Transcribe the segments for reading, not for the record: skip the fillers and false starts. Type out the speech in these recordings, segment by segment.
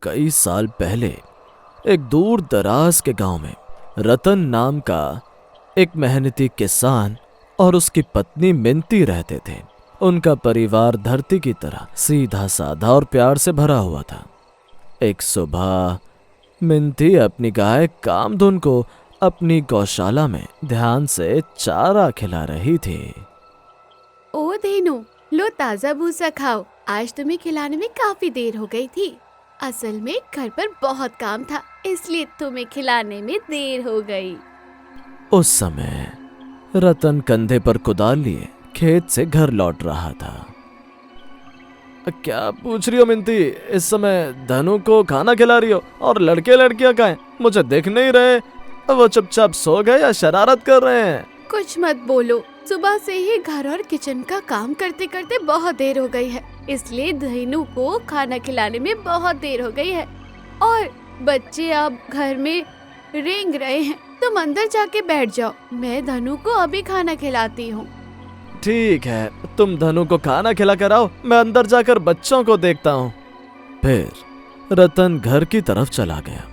कई साल पहले एक दूर दराज के गांव में रतन नाम का एक मेहनती किसान और उसकी पत्नी मिनती रहते थे। उनका परिवार धरती की तरह सीधा साधा और प्यार से भरा हुआ था। एक सुबह मिनती अपनी गाय कामधुन को अपनी गौशाला में ध्यान से चारा खिला रही थी। ओ धेनु, लो ताजा भूसा खाओ। आज तुम्हें खिलाने में काफी देर हो गई थी। असल में घर पर बहुत काम था, इसलिए तुम्हें खिलाने में देर हो गई। उस समय रतन कंधे पर कुदाल लिए खेत से घर लौट रहा था। क्या पूछ रही हो मिनती? इस समय धनु को खाना खिला रही हो और लड़के लड़कियां कहाँ हैं? मुझे देख नहीं रहे? वो चुपचाप सो गए या शरारत कर रहे हैं? कुछ मत बोलो, सुबह से ही घर और किचन का काम करते करते बहुत देर हो गई है, इसलिए धेनु को खाना खिलाने में बहुत देर हो गई है और बच्चे अब घर में रेंग रहे हैं। तुम अंदर जाके बैठ जाओ, मैं धनु को अभी खाना खिलाती हूँ। ठीक है, तुम धनु को खाना खिला कर आओ, मैं अंदर जाकर बच्चों को देखता हूँ। फिर रतन घर की तरफ चला गया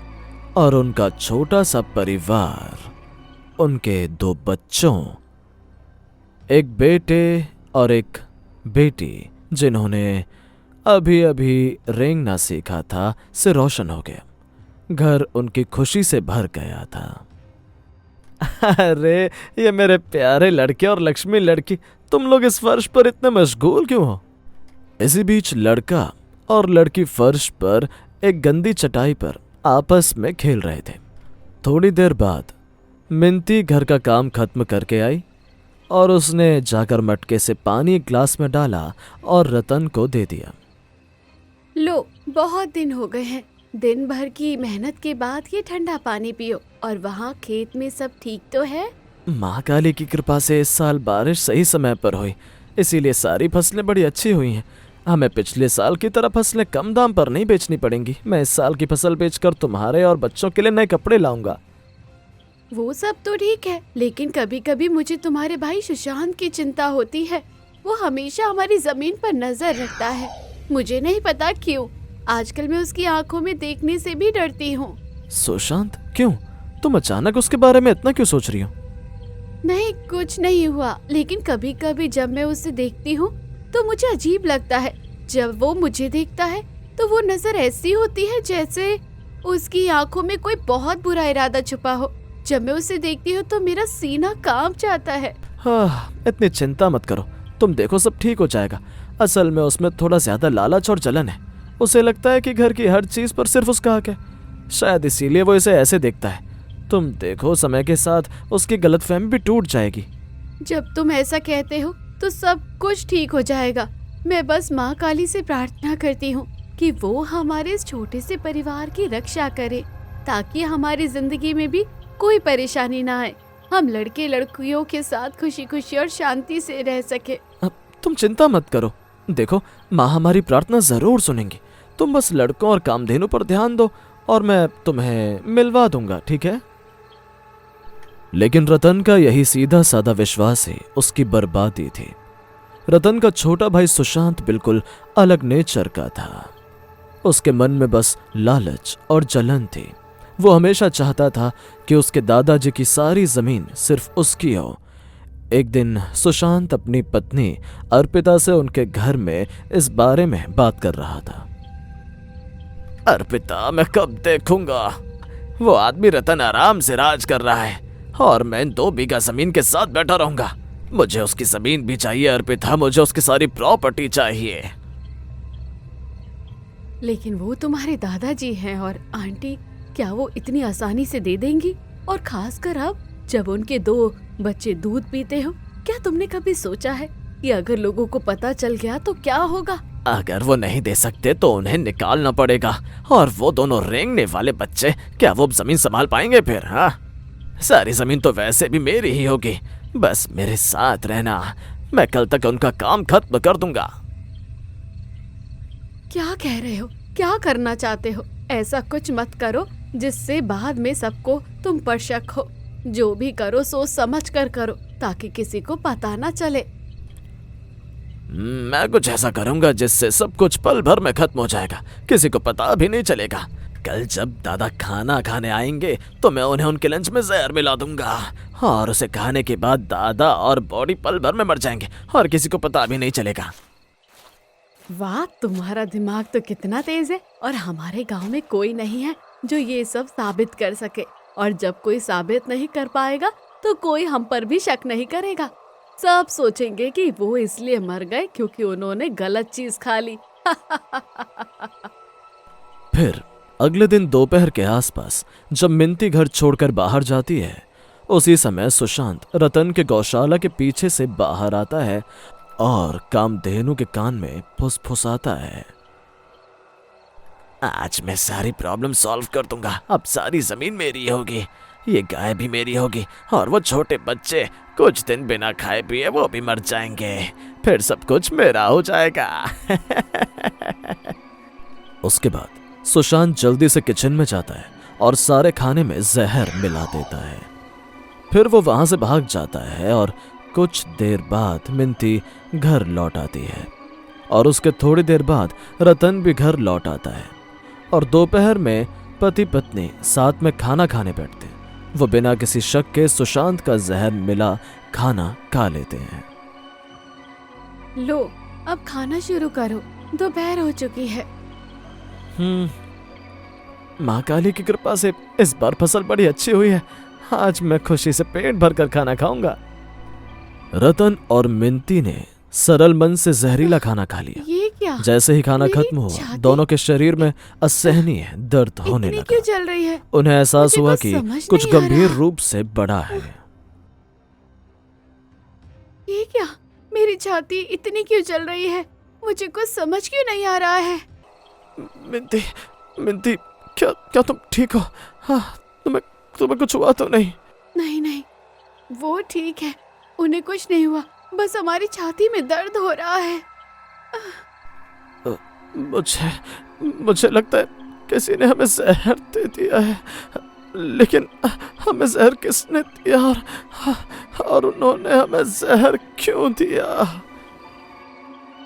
और उनका छोटा सा परिवार, उनके 2 बच्चों, एक बेटे और एक बेटी जिन्होंने अभी अभी रेंगना सीखा था, से रोशन हो गया। घर उनकी खुशी से भर गया था। अरे ये मेरे प्यारे लड़के और लक्ष्मी लड़की, तुम लोग इस फर्श पर इतने मशगूल क्यों हो? इसी बीच लड़का और लड़की फर्श पर एक गंदी चटाई पर आपस में खेल रहे थे। थोड़ी देर बाद मिनती घर का काम खत्म करके आई और उसने जाकर मटके से पानी ग्लास में डाला और रतन को दे दिया। लो, बहुत दिन हो गए हैं, दिन भर की मेहनत के बाद ये ठंडा पानी पियो। और वहाँ खेत में सब ठीक तो है? माँ काली की कृपा से इस साल बारिश सही समय पर हुई, इसीलिए सारी फसलें बड़ी अच्छी हुई हैं। हमें पिछले साल की तरह फसलें कम दाम पर नहीं बेचनी पड़ेंगी। मैं इस साल की फसल बेचकर तुम्हारे और बच्चों के लिए नए कपड़े लाऊंगा। वो सब तो ठीक है, लेकिन कभी कभी मुझे तुम्हारे भाई सुशांत की चिंता होती है। वो हमेशा हमारी जमीन पर नजर रखता है। मुझे नहीं पता क्यों, आजकल मैं उसकी आंखों में देखने से भी डरती हूँ। सुशांत? क्यों? तुम अचानक उसके बारे में इतना क्यों सोच रही हो? नहीं, कुछ नहीं हुआ, लेकिन कभी कभी जब मैं उसे देखती हूँ तो मुझे अजीब लगता है। जब वो मुझे देखता है तो वो नजर ऐसी होती है जैसे उसकी आंखों में कोई बहुत बुरा इरादा छुपा हो। जब मैं उसे देखती हूँ तो मेरा सीना कांप जाता है। हाँ, इतनी चिंता मत करो, तुम देखो सब ठीक हो जाएगा। असल में उसमें थोड़ा ज्यादा लालच और जलन है। उसे लगता है कि घर की हर चीज पर सिर्फ उसका हक है, शायद इसीलिए वो इसे ऐसे देखता है। तुम देखो, समय के साथ उसकी गलतफहमी भी टूट जाएगी। जब तुम ऐसा कहते हो तो सब कुछ ठीक हो जाएगा। मैं बस माँ काली से प्रार्थना करती हूँ कि वो हमारे इस छोटे से परिवार की रक्षा करे, ताकि हमारी जिंदगी में भी कोई परेशानी ना आए। हम लड़के लड़कियों के साथ खुशी खुशी और शांति से रह सके। अब तुम चिंता मत करो, देखो माँ हमारी प्रार्थना जरूर सुनेंगी। तुम बस लड़कों और कामधेनु पर ध्यान दो और मैं तुम्हें मिलवा दूंगा, ठीक है? लेकिन रतन का यही सीधा साधा विश्वास ही उसकी बर्बादी थी। रतन का छोटा भाई सुशांत बिल्कुल अलग नेचर का था। उसके मन में बस लालच और जलन थी। वो हमेशा चाहता था कि उसके दादाजी की सारी जमीन सिर्फ उसकी हो। एक दिन सुशांत अपनी पत्नी अर्पिता से उनके घर में इस बारे में बात कर रहा था। अर्पिता, मैं कब देखूंगा वो आदमी रतन आराम से राज कर रहा है और मैं 2 बीघा जमीन के साथ बैठा रहूंगा। मुझे उसकी जमीन भी चाहिए अर्पिता, मुझे उसकी सारी प्रॉपर्टी चाहिए। लेकिन वो तुम्हारे दादाजी हैं और आंटी, क्या वो इतनी आसानी से दे देंगी? और खासकर अब जब उनके 2 बच्चे दूध पीते हो, क्या तुमने कभी सोचा है कि अगर लोगों को पता चल गया तो क्या होगा? अगर वो नहीं दे सकते तो उन्हें निकालना पड़ेगा, और वो दोनों रेंगने वाले बच्चे, क्या वो जमीन संभाल पाएंगे फिर? हाँ, सारी जमीन तो वैसे भी मेरी ही होगी। बस मेरे साथ रहना, मैं कल तक उनका काम खत्म कर दूंगा। क्या कह रहे हो? क्या करना चाहते हो? ऐसा कुछ मत करो जिससे बाद में सबको तुम पर शक हो। जो भी करो सोच समझ कर करो, ताकि किसी को पता ना चले। मैं कुछ ऐसा करूंगा जिससे सब कुछ पल भर में खत्म हो जाएगा, किसी को पता भी नहीं चलेगा। कल जब दादा खाना खाने आएंगे तो मैं उन्हें उनके लंच में जहर मिला दूंगा और उसे खाने के बाद दादा और बॉडी पल भर में मर जाएंगे और किसी को पता भी नहीं चलेगा। वाह, तुम्हारा दिमाग तो कितना तेज है। और हमारे गांव में कोई नहीं है जो ये सब साबित कर सके, और जब कोई साबित नहीं कर पाएगा तो कोई हम पर भी शक नहीं करेगा। सब सोचेंगे कि वो इसलिए मर गए क्योंकि उन्होंने गलत चीज खा ली। फिर अगले दिन दोपहर के आसपास जब मिंती घर छोड़कर बाहर जाती है, उसी समय सुशांत रतन के गौशाला के पीछे से बाहर आता है और कामधेनु के कान में फुसफुसाता है। आज मैं सारी प्रॉब्लम सॉल्व कर दूंगा, अब सारी जमीन मेरी होगी, ये गाय भी मेरी होगी और वो छोटे बच्चे कुछ दिन बिना खाए पिए वो भी मर जाएंगे, फिर सब कुछ मेरा हो जाएगा। उसके बाद सुशांत जल्दी से किचन में जाता है और सारे खाने में जहर मिला देता है। फिर वो वहां से भाग जाता है और कुछ देर बाद मिंती घर लौट आती है और उसके थोड़ी देर बाद रतन भी घर लौट आता है और दोपहर में पति पत्नी साथ में खाना खाने बैठते हैं। वो बिना किसी शक के सुशांत का जहर मिला खाना खा लेते हैं। लो, अब खाना शुरू करो, दोपहर हो चुकी है। माँ काली की कृपा से इस बार फसल बड़ी अच्छी हुई है, आज मैं खुशी से पेट भरकर खाना खाऊंगा। रतन और मिंती ने सरल मन से जहरीला खाना खा लिया। ये क्या? जैसे ही खाना मेरी खत्म हुआ, छाती दोनों के शरीर में असहनीय दर्द होने इतनी लगा। क्यों चल रही है? उन्हें एहसास मुझे हुआ कुछ कि समझ कुछ नहीं आ गंभीर रहा। रूप से बड़ा है। ये क्या? मेरी छाती इतनी क्यों चल रही है? मुझे कुछ समझ क्यों नहीं आ रहा है? मिंती, मिंती, क्या तुम ठीक हो? हाँ, तुम्हें कुछ हुआ तो नहीं? नहीं नहीं, वो ठीक है, उन्हें कुछ नहीं हुआ, बस हमारी छाती में दर्द हो रहा है। मुझे लगता है किसी ने हमें जहर दे दिया है, लेकिन हमें जहर किसने दिया और उन्होंने हमें जहर क्यों दिया?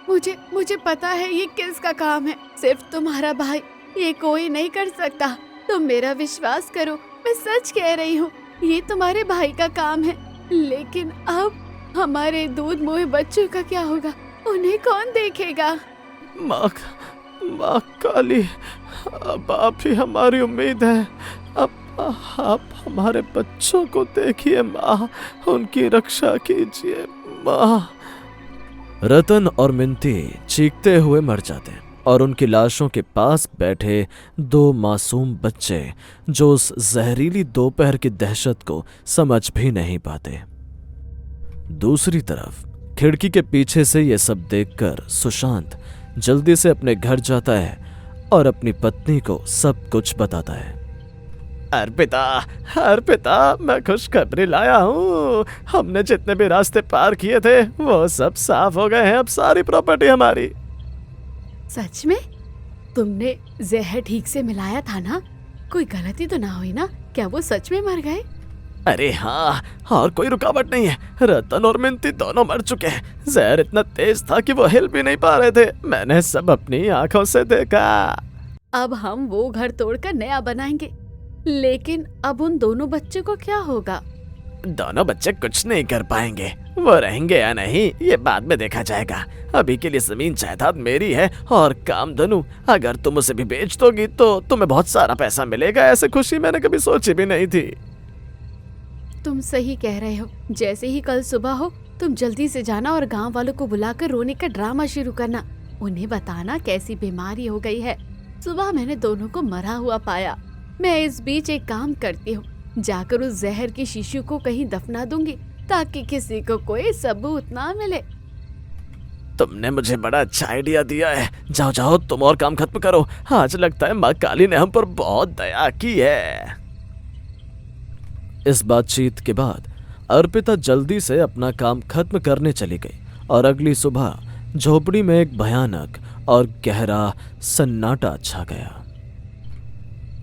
मुझे पता है ये किसका काम है, सिर्फ तुम्हारा भाई, ये कोई नहीं कर सकता। तुम मेरा विश्वास करो, मैं सच कह रही हूँ, ये तुम्हारे भाई का काम है। लेकिन अब हमारे दूध मुँह बच्चों का क्या होगा? उन्हें कौन देखेगा? माँ काली, अब आप ही हमारी उम्मीद है। अब आप हमारे बच्चों को देखिए माँ, उनकी रक्षा कीजिए माँ। रतन और मिंती चीखते हुए मर जाते हैं और उनकी लाशों के पास बैठे दो मासूम बच्चे जो उस जहरीली दोपहर की दहशत को समझ भी नहीं पाते। दूसरी तरफ खिड़की के पीछे से ये सब देखकर सुशांत जल्दी से अपने घर जाता है और अपनी पत्नी को सब कुछ बताता है। अर्पिता, मैं खुशखबरी लाया हूँ। हमने जितने भी रास्ते पार किए थे वो सब साफ हो गए हैं, अब सारी प्रॉपर्टी हमारी। सच में? तुमने जहर ठीक से मिलाया था ना? कोई गलती तो ना हुई ना? क्या वो सच में मर गए? अरे हाँ, और कोई रुकावट नहीं है। रतन और मिंती दोनों मर चुके हैं। जहर इतना तेज था कि वो हिल भी नहीं पा रहे थे, मैंने सब अपनी आंखों से देखा। अब हम वो घर तोड़कर नया बनाएंगे, लेकिन अब उन दोनों बच्चों को क्या होगा? दोनों बच्चे कुछ नहीं कर पाएंगे, वो रहेंगे या नहीं ये बाद में देखा जाएगा। अभी के लिए जमीन जायदाद मेरी है और कामधनु, अगर तुम उसे भी बेच दोगी तो तुम्हें बहुत सारा पैसा मिलेगा। ऐसे खुशी मैंने कभी सोची भी नहीं थी। तुम सही कह रहे हो। जैसे ही कल सुबह हो तुम जल्दी से जाना और गांव वालों को बुलाकर रोने का ड्रामा शुरू करना। उन्हें बताना कैसी बीमारी हो गई है। सुबह मैंने दोनों को मरा हुआ पाया। मैं इस बीच एक काम करती हूँ, जाकर उस जहर की शीशी को कहीं दफना दूंगी ताकि किसी को कोई सबूत ना मिले। तुमने मुझे बड़ा अच्छा आइडिया दिया है। जाओ जाओ, तुम और काम खत्म करो। आज लगता है माँ काली ने हम पर बहुत दया की है। इस बातचीत के बाद अर्पिता जल्दी से अपना काम खत्म करने चली गई और अगली सुबह झोपड़ी में एक भयानक और गहरा सन्नाटा छा गया।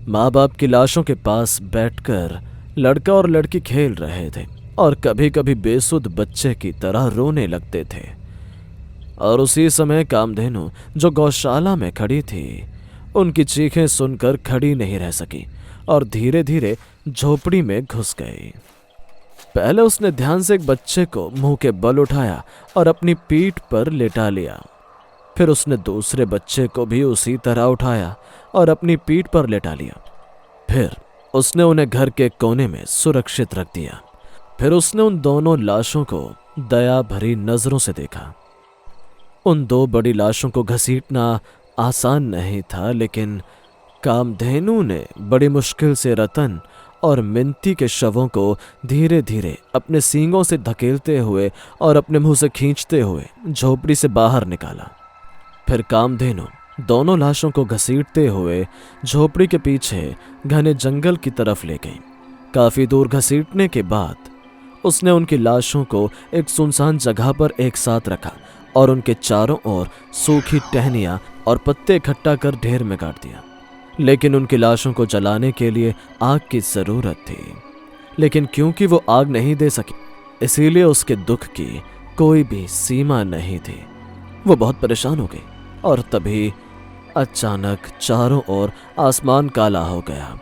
माँ बाप की लाशों के पास बैठकर लड़का और लड़की खेल रहे थे और कभी कभी बेसुध बच्चे की तरह रोने लगते थे। और उसी समय कामधेनु जो गौशाला में खड़ी थी उनकी चीखें सुनकर खड़ी नहीं रह सकी और धीरे धीरे झोपड़ी में घुस गई। पहले उसने ध्यान से एक बच्चे को मुंह के बल उठाया और अपनी पीठ पर लेटा लिया। फिर उसने दूसरे बच्चे को भी उसी तरह उठाया और अपनी पीठ पर लेटा लिया। फिर उसने उन्हें घर के कोने में सुरक्षित रख दिया। फिर उसने उन दोनों लाशों को दया भरी नजरों से देखा। उन दो बड़ी लाशों को घसीटना आसान नहीं था, लेकिन कामधेनु ने बड़ी मुश्किल से रतन और मिंती के शवों को धीरे धीरे अपने सींगों से धकेलते हुए और अपने मुंह से खींचते हुए झोपड़ी से बाहर निकाला। फिर कामधेनु दोनों लाशों को घसीटते हुए झोपड़ी के पीछे घने जंगल की तरफ ले गई। काफी दूर घसीटने के बाद उसने उनकी लाशों को एक सुनसान जगह पर एक साथ रखा और उनके चारों ओर सूखी टहनियां और पत्ते इकट्ठा कर ढेर में गाड़ दिया। लेकिन उनकी लाशों को जलाने के लिए आग की जरूरत थी, लेकिन क्योंकि वो आग नहीं दे सकी इसीलिए उसके दुख की कोई भी सीमा नहीं थी। वो बहुत परेशान हो गई और तभी अचानक चारों ओर आसमान काला हो गया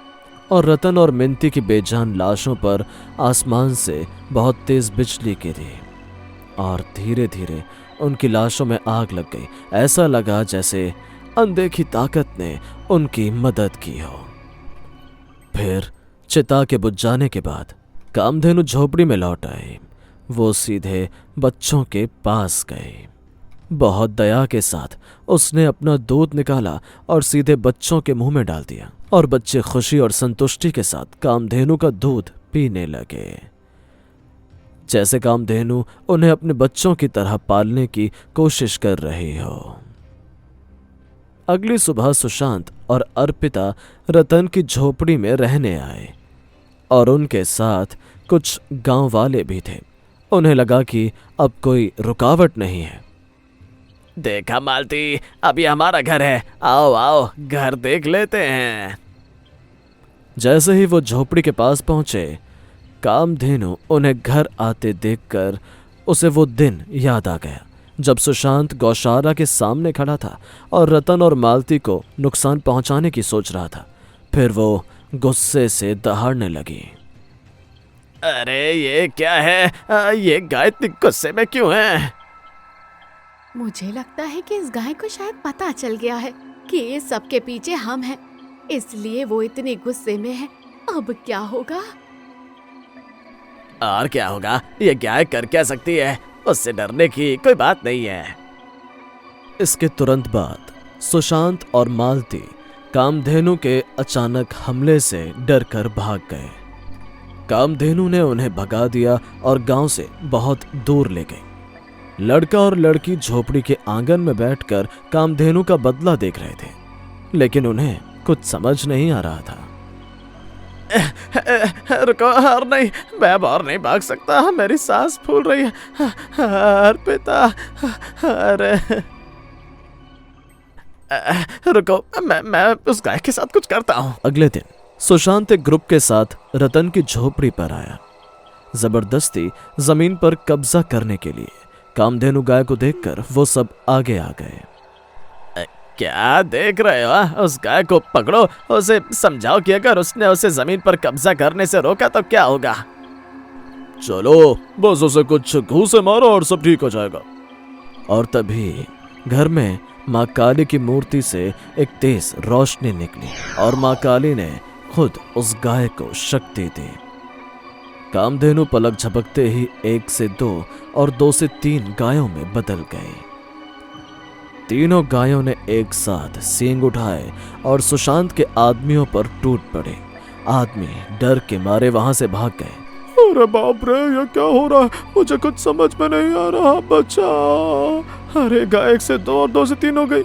और रतन और मिंती की बेजान लाशों पर आसमान से बहुत तेज बिजली गिरी और धीरे धीरे उनकी लाशों में आग लग गई। ऐसा लगा जैसे अनदेखी ताकत ने उनकी मदद की हो। फिर चिता के बुझ जाने के बाद कामधेनु झोपड़ी में लौट आए। वो सीधे बच्चों के पास गए। बहुत दया के साथ उसने अपना दूध निकाला और सीधे बच्चों के मुंह में डाल दिया और बच्चे खुशी और संतुष्टि के साथ कामधेनु का दूध पीने लगे, जैसे कामधेनु उन्हें अपने बच्चों की तरह पालने की कोशिश कर रही हो। अगली सुबह सुशांत और अर्पिता रतन की झोपड़ी में रहने आए और उनके साथ कुछ गांव वाले भी थे। उन्हें लगा कि अब कोई रुकावट नहीं है। देखा मालती, अभी हमारा घर है, आओ आओ घर देख लेते हैं। जैसे ही वो झोपड़ी के पास पहुंचे कामधेनु उन्हें घर आते देखकर उसे वो दिन याद आ गया जब सुशांत गौशाला के सामने खड़ा था और रतन और मालती को नुकसान पहुंचाने की सोच रहा था। फिर वो गुस्से से दहाड़ने लगी। अरे ये क्या है? ये गाय इतनी गुस्से में क्यों है? मुझे लगता है कि इस गाय को शायद पता चल गया है कि इस सब के पीछे हम हैं, इसलिए वो इतने गुस्से में है। अब क्या होगा? और क्या होगा? ये गाय कर क्या सकती है? उससे डरने की कोई बात नहीं है। इसके तुरंत बाद सुशांत और मालती कामधेनु के अचानक हमले से डरकर भाग गए। कामधेनु ने उन्हें भगा दिया और गांव से बहुत दूर ले गई। लड़का और लड़की झोपड़ी के आंगन में बैठकर कामधेनु का बदला देख रहे थे, लेकिन उन्हें कुछ समझ नहीं आ रहा था। रुको, और नहीं, मैं अब और नहीं भाग सकता, मेरी सांस फूल रही है। अर्पिता, अरे रुको, मैं उस गाय के साथ कुछ करता हूँ। अगले दिन सुशांत एक ग्रुप के साथ रतन की झोपड़ी पर आया, जबरदस्ती जमीन पर कब्जा करने के लिए। कामधेनु गाय को देखकर वो सब आगे आ गए। क्या देख रहे हो? उस गाय को पकड़ो, उसे समझाओ कि अगर उसने उसे जमीन पर कब्जा करने से रोका तो क्या होगा। चलो बस उसे कुछ घूंसे मारो और सब ठीक हो जाएगा। और तभी घर में माँ काली की मूर्ति से एक तेज रोशनी निकली और माँ काली ने खुद उस गाय को शक्ति दी। कामधेनु पलक झपकते ही 1 से 2 और 2 से 3 गायों में बदल गई। तीनों गायों ने एक साथ सींग उठाए और सुशांत के आदमियों पर टूट पड़े। आदमी डर के मारे वहां से भाग गए। अरे बाप रे, ये क्या हो रहा है? मुझे कुछ समझ में नहीं आ रहा, बचा। अरे गाय 1 से 2 और 2 से 3 हो गई।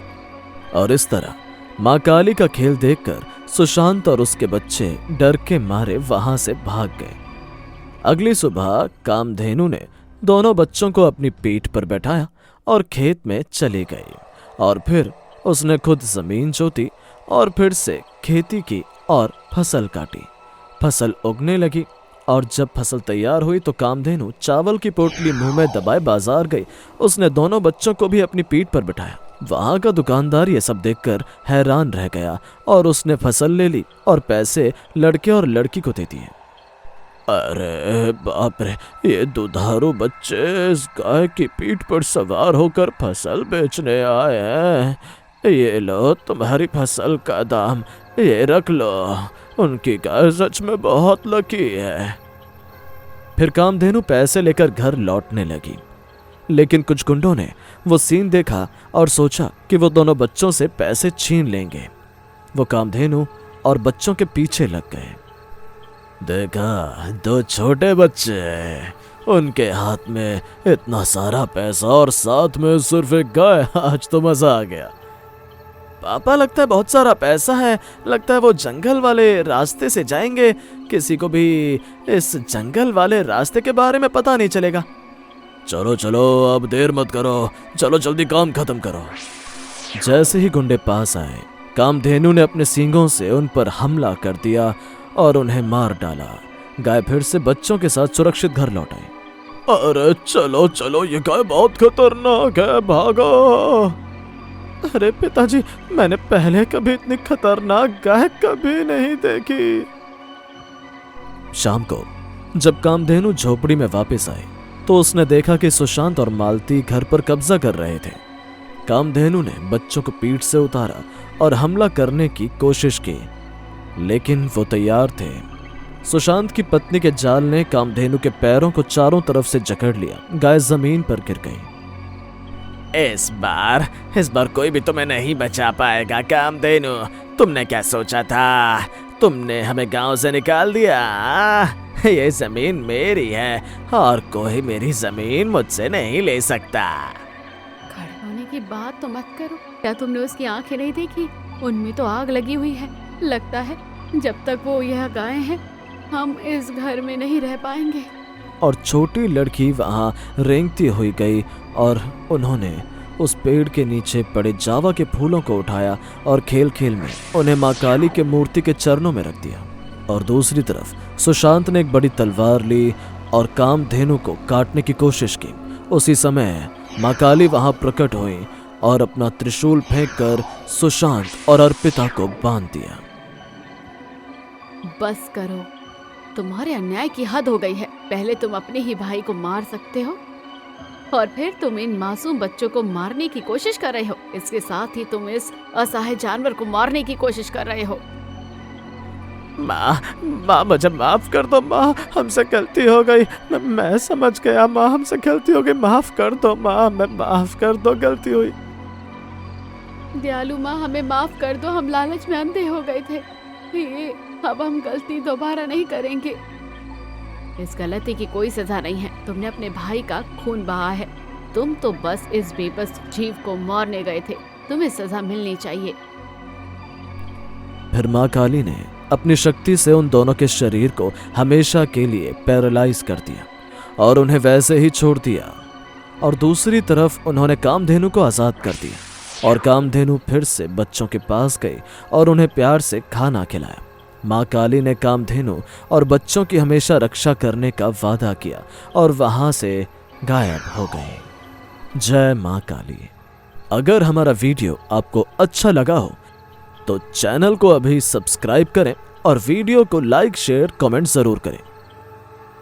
और इस तरह माँ काली का खेल देखकर सुशांत और उसके बच्चे डर के मारे वहां से भाग गए। अगली सुबह कामधेनु ने दोनों बच्चों को अपनी पीठ पर बैठाया और खेत में चली गई और फिर उसने खुद जमीन जोती और फिर से खेती की और फसल काटी। फसल उगने लगी और जब फसल तैयार हुई तो कामधेनु चावल की पोटली मुंह में दबाए बाजार गई। उसने दोनों बच्चों को भी अपनी पीठ पर बिठाया। वहां का दुकानदार ये सब देखकर हैरान रह गया और उसने फसल ले ली और पैसे लड़के और लड़की को दे दिए। अरे बाप रे, ये दुधारू बच्चे इस गाय की पीठ पर सवार होकर फसल बेचने आए हैं। ये लो तुम्हारी फसल का दाम, ये रख लो। उनकी गाय सच में बहुत लकी है। फिर कामधेनु पैसे लेकर घर लौटने लगी, लेकिन कुछ गुंडों ने वो सीन देखा और सोचा कि वो दोनों बच्चों से पैसे छीन लेंगे। वो कामधेनु और बच्चों के पीछे लग गए। देखा, दो छोटे बच्चे, उनके हाथ में इतना सारा पैसा और साथ में सिर्फ एक गाय। आज तो मजा आ गया। पापा, लगता है बहुत सारा पैसा है। लगता है वो जंगल वाले रास्ते से जाएंगे। किसी को भी इस जंगल वाले रास्ते के बारे में पता नहीं चलेगा। चलो चलो, अब देर मत करो, चलो जल्दी काम खत्म करो। जैसे ही गुंडे पास आए, कामधेनु ने अपने सींगों से उन पर हमला कर दिया और उन्हें मार डाला। गाय फिर से बच्चों के साथ सुरक्षित घर लौट आई। अरे चलो चलो, ये गाय बहुत खतरनाक है, भागो। अरे पिताजी, मैंने पहले कभी इतनी खतरनाक गाय कभी नहीं देखी। शाम को जब कामधेनु झोपड़ी में वापस आई तो उसने देखा कि सुशांत और मालती घर पर कब्जा कर रहे थे। कामधेनु ने बच्चों को पीठ से उतारा और हमला करने की कोशिश की, लेकिन वो तैयार थे। सुशांत की पत्नी के जाल ने कामधेनु के पैरों को चारों तरफ से जकड़ लिया। गाय जमीन पर गिर गई। इस बार कोई भी तुम्हें नहीं बचा पाएगा कामधेनु। तुमने क्या सोचा था? तुमने हमें गांव से निकाल दिया। ये जमीन मेरी है और कोई मेरी जमीन मुझसे नहीं ले सकता। खड़े होने की बात तो मत करो। क्या तुमने उसकी आंखें नहीं देखी? उनमें तो आग लगी हुई है। लगता है जब तक वो यह गाय हैं, हम इस घर में नहीं रह पाएंगे। और छोटी लड़की वहां रेंगती हुई गई और उन्होंने उस पेड़ के नीचे पड़े जावा के फूलों को उठाया और खेल खेल में उन्हें माँ काली के मूर्ति के चरणों में रख दिया। और दूसरी तरफ सुशांत ने एक बड़ी तलवार ली और कामधेनु को काटने की कोशिश की। उसी समय माँ काली वहां प्रकट हुई और अपना त्रिशूल फेंककर सुशांत और अर्पिता को बांध दिया। बस करो, तुम्हारे अन्याय की हद हो गई है। पहले तुम अपने ही भाई को मार सकते हो और फिर तुम इन मासूम बच्चों को मारने की कोशिश कर रहे हो। इसके साथ ही तुम इस असहाय जानवर को मारने की कोशिश कर रहे हो। माँ मुझे माफ कर दो। माँ, हमसे गलती हो गई। मैं समझ गया। माँ, हमसे गलती हो गई। माफ कर दो माँ, मैं माफ कर दो, गलती हुई। दयालु माँ, हमें माफ कर दो। हम लालच में अंधे हो गए थे। ये अब हम गलती दोबारा नहीं करेंगे। इस गलती की कोई सजा नहीं है। तुमने अपने भाई का खून बहा है। तुम तो बस इस बेबस जीव को मारने गए थे। तुम्हें सजा मिलनी चाहिए। फिर माँ काली ने अपनी शक्ति से उन दोनों के शरीर को हमेशा के लिए पैरालाइज कर दिया और उन्हें वैसे ही छोड़ दिया। और दूसरी तरफ उन्होंने कामधेनु को आजाद कर दिया और कामधेनु फिर से बच्चों के पास गई और उन्हें प्यार से खाना खिलाया। माँ काली ने कामधेनु और बच्चों की हमेशा रक्षा करने का वादा किया और वहां से गायब हो गई। जय माँ काली। अगर हमारा वीडियो आपको अच्छा लगा हो तो चैनल को अभी सब्सक्राइब करें और वीडियो को लाइक, शेयर, कमेंट जरूर करें।